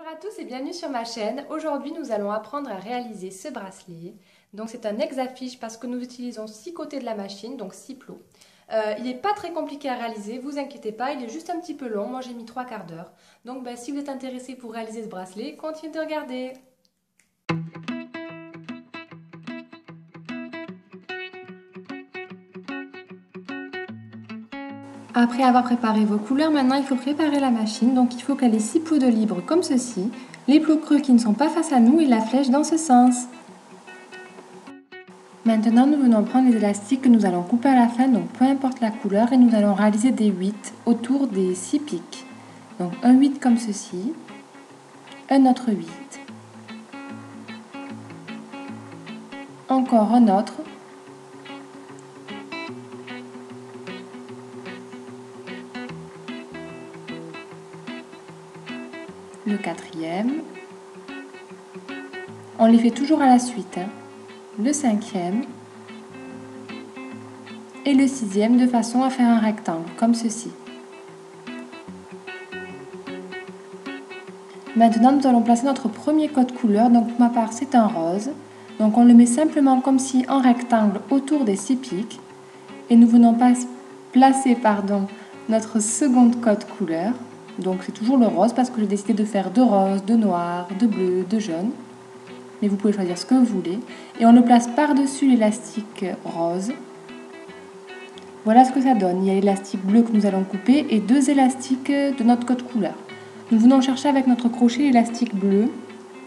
Bonjour à tous et bienvenue sur ma chaîne. Aujourd'hui, nous allons apprendre à réaliser ce bracelet. Donc c'est un ex-affiche parce que nous utilisons 6 côtés de la machine, donc 6 plots. Il n'est pas très compliqué à réaliser, vous inquiétez pas, il est juste un petit peu long. Moi j'ai mis 3/4 d'heure. Donc si vous êtes intéressé pour réaliser ce bracelet, continuez de regarder. Après avoir préparé vos couleurs, maintenant il faut préparer la machine. Donc il faut qu'elle ait 6 plots de libre comme ceci, les plots creux qui ne sont pas face à nous et la flèche dans ce sens. Maintenant, nous venons prendre les élastiques que nous allons couper à la fin, donc peu importe la couleur, et nous allons réaliser des 8 autour des 6 pics. Donc un 8 comme ceci, un autre 8, encore un autre, le quatrième, on les fait toujours à la suite, le cinquième et le sixième de façon à faire un rectangle, comme ceci. Maintenant, nous allons placer notre premier code couleur, donc pour ma part c'est un rose. Donc on le met simplement comme si en rectangle autour des 6 pics. Et nous venons placer notre seconde code couleur. Donc c'est toujours le rose parce que j'ai décidé de faire de rose, de noir, de bleu, de jaune. Mais vous pouvez choisir ce que vous voulez. Et on le place par-dessus l'élastique rose. Voilà ce que ça donne. Il y a l'élastique bleu que nous allons couper et 2 élastiques de notre code couleur. Nous venons chercher avec notre crochet l'élastique bleu,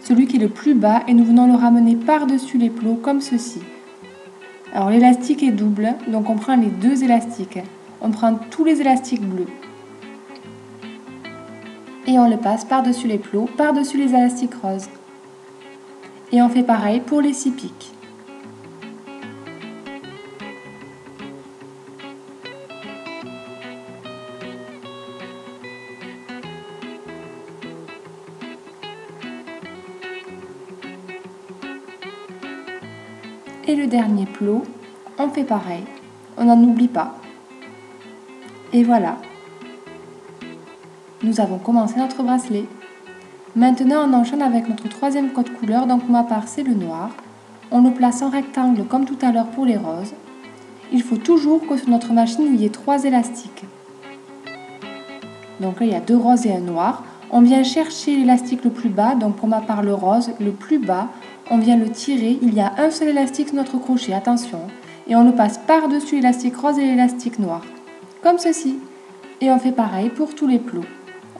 celui qui est le plus bas, et nous venons le ramener par-dessus les plots comme ceci. Alors l'élastique est double, donc on prend les 2 élastiques. On prend tous les élastiques bleus. Et on le passe par-dessus les plots, par-dessus les élastiques roses. Et on fait pareil pour les 6 pics. Et le dernier plot, on fait pareil. On n'en oublie pas. Et voilà. Nous avons commencé notre bracelet. Maintenant, on enchaîne avec notre troisième code couleur, donc pour ma part c'est le noir. On le place en rectangle comme tout à l'heure pour les roses. Il faut toujours que sur notre machine il y ait 3 élastiques. Donc là il y a 2 roses et un noir. On vient chercher l'élastique le plus bas, donc pour ma part le rose, le plus bas. On vient le tirer, il y a un seul élastique sur notre crochet, attention. Et on le passe par-dessus l'élastique rose et l'élastique noir. Comme ceci. Et on fait pareil pour tous les plots.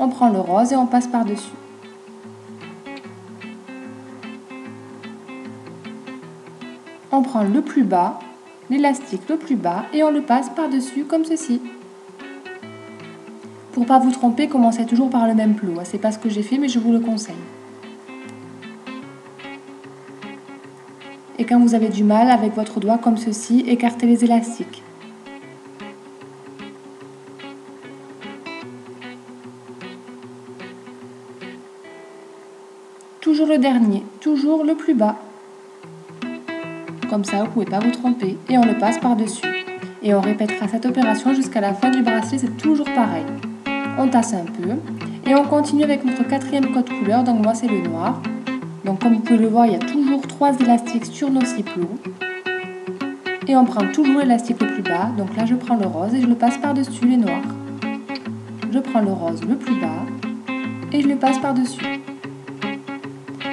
On prend le rose et on passe par-dessus. On prend le plus bas, l'élastique le plus bas, et on le passe par-dessus comme ceci. Pour ne pas vous tromper, commencez toujours par le même plot. C'est pas ce que j'ai fait, mais je vous le conseille. Et quand vous avez du mal, avec votre doigt comme ceci, écartez les élastiques. Toujours le dernier, toujours le plus bas. Comme ça, vous ne pouvez pas vous tromper. Et on le passe par-dessus. Et on répétera cette opération jusqu'à la fin du bracelet, c'est toujours pareil. On tasse un peu. Et on continue avec notre quatrième code couleur, donc moi c'est le noir. Donc comme vous pouvez le voir, il y a toujours 3 élastiques sur nos 6 plots. Et on prend toujours l'élastique le plus bas. Donc là, je prends le rose et je le passe par-dessus les noirs. Je prends le rose le plus bas et je le passe par-dessus.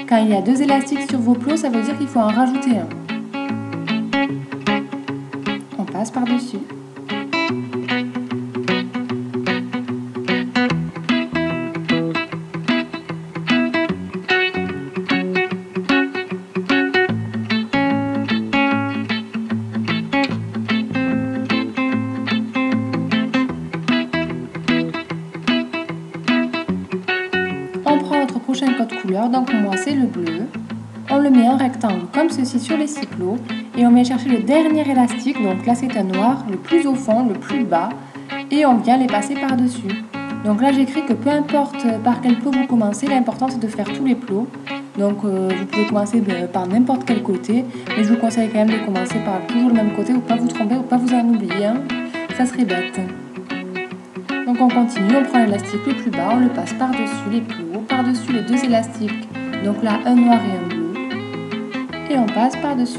Quand il y a 2 élastiques sur vos plots, ça veut dire qu'il faut en rajouter un. On passe par-dessus. On prend notre prochain code couleur, donc pour moi c'est le bleu. On le met en rectangle comme ceci sur les 6 plots et on vient chercher le dernier élastique, donc là c'est un noir, le plus au fond, le plus bas, et on vient les passer par-dessus. Donc là j'écris que peu importe par quel plot vous commencez, l'important c'est de faire tous les plots. Donc vous pouvez commencer par n'importe quel côté, mais je vous conseille quand même de commencer par toujours le même côté pour ne pas vous tromper, pour ne pas vous en oublier, ça serait bête. Donc on continue, on prend l'élastique le plus bas, on le passe par-dessus les plots, par-dessus les deux élastiques, donc là un noir et un bleu, et on passe par-dessus.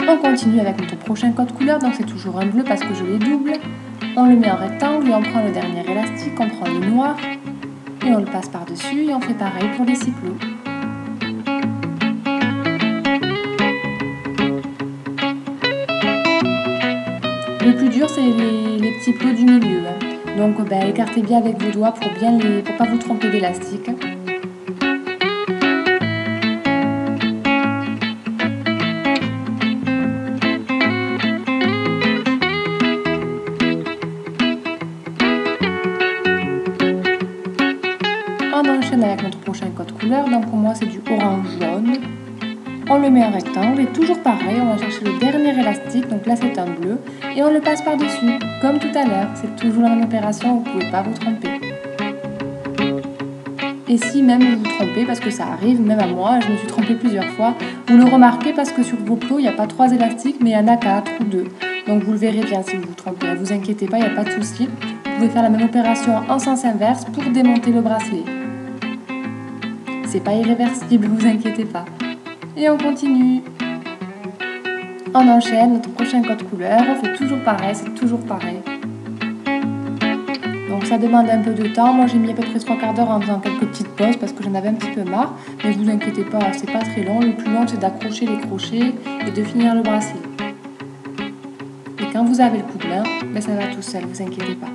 On continue avec notre prochain code couleur, donc c'est toujours un bleu parce que je les double. On le met en rectangle et on prend le dernier élastique, on prend le noir et on le passe par-dessus et on fait pareil pour les 6 plots. Le plus dur, c'est les petits plots du milieu. Donc écartez bien avec vos doigts pour ne pas vous tromper d'élastique. On enchaîne avec notre prochain code couleur, donc pour moi c'est du orange-jaune. On le met en rectangle et toujours pareil, on va chercher le dernier élastique, donc là c'est un bleu, et on le passe par-dessus, comme tout à l'heure. C'est toujours la même opération, vous ne pouvez pas vous tromper. Et si même vous vous trompez, parce que ça arrive, même à moi, je me suis trompée plusieurs fois, vous le remarquez parce que sur vos plots, il n'y a pas 3 élastiques, mais il y en a 4 ou 2. Donc vous le verrez bien si vous vous trompez, ne vous inquiétez pas, il n'y a pas de souci. Vous pouvez faire la même opération en sens inverse pour démonter le bracelet. C'est pas irréversible, ne vous inquiétez pas. Et on continue. On enchaîne notre prochain code couleur, on fait toujours pareil, c'est toujours pareil. Donc ça demande un peu de temps, moi j'ai mis à peu près 3/4 d'heure en faisant quelques petites pauses parce que j'en avais un petit peu marre. Mais ne vous inquiétez pas, c'est pas très long, le plus long c'est d'accrocher les crochets et de finir le bracelet. Et quand vous avez le coup de main, ça va tout seul, ne vous inquiétez pas.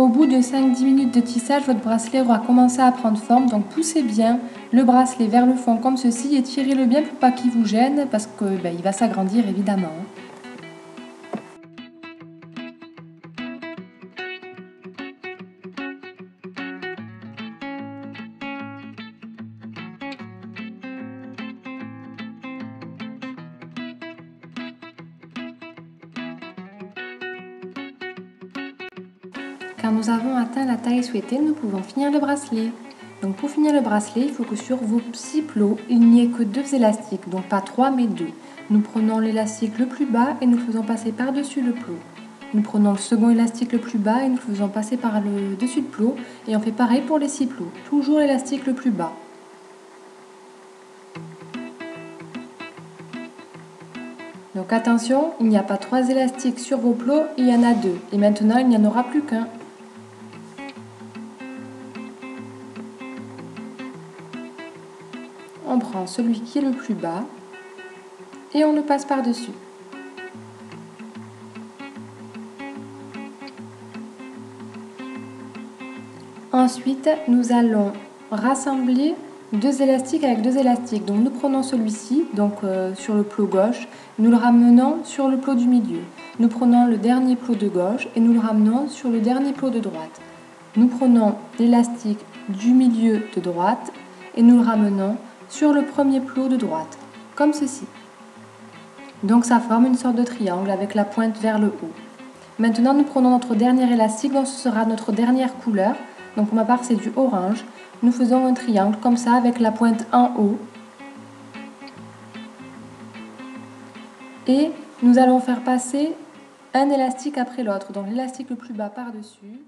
Au bout de 5-10 minutes de tissage, votre bracelet aura commencé à prendre forme, donc poussez bien le bracelet vers le fond comme ceci et tirez-le bien pour pas qu'il vous gêne parce que il va s'agrandir évidemment. Quand nous avons atteint la taille souhaitée, nous pouvons finir le bracelet. Donc pour finir le bracelet, il faut que sur vos 6 plots, il n'y ait que 2 élastiques, donc pas 3 mais 2. Nous prenons l'élastique le plus bas et nous le faisons passer par-dessus le plot. Nous prenons le second élastique le plus bas et nous le faisons passer par le dessus le plot et on fait pareil pour les 6 plots. Toujours l'élastique le plus bas. Donc attention, il n'y a pas 3 élastiques sur vos plots, il y en a 2. Et maintenant, il n'y en aura plus qu'un. On prend celui qui est le plus bas et on le passe par-dessus. Ensuite, nous allons rassembler 2 élastiques avec 2 élastiques. Donc nous prenons celui-ci, sur le plot gauche, nous le ramenons sur le plot du milieu. Nous prenons le dernier plot de gauche et nous le ramenons sur le dernier plot de droite. Nous prenons l'élastique du milieu de droite et nous le ramenons sur le premier plot de droite, comme ceci. Donc ça forme une sorte de triangle avec la pointe vers le haut. Maintenant nous prenons notre dernier élastique, donc ce sera notre dernière couleur. Donc pour ma part c'est du orange. Nous faisons un triangle comme ça avec la pointe en haut. Et nous allons faire passer un élastique après l'autre, donc l'élastique le plus bas par-dessus.